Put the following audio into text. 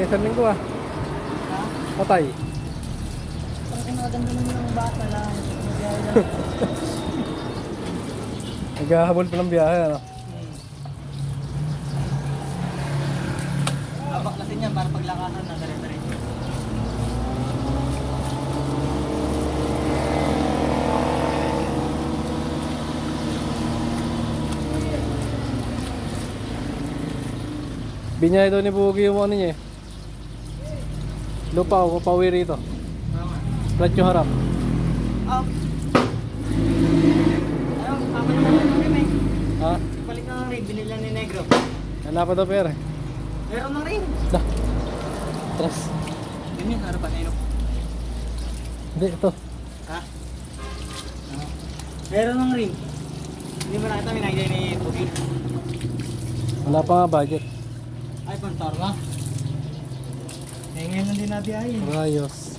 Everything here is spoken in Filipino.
isang linggo ah. Ha? Patay. Ang kinaganda naman yung bata lang. Naghahabol pa ng biyahe ano. Baklasin yan para paglakasan na dali-dali. Binyay daw ni Bugi yung ano niya eh. Lupa o papawi rito. Flat yung harap. Oh. Ayun, tama naman ng rim eh. Ha? Balik na ng rim, binili lang ni Negro. Wala pa daw pera eh. Meron ng rim. Dah. Tres. Yun yun, harapan na yun. Hindi, ito. Ha? Meron ng rim. Hindi mo nakita, may nakita ni Pugi. Wala pa nga budget. Ay, pantar na. Eh, ngayon lang din nabiyahin. Rayos.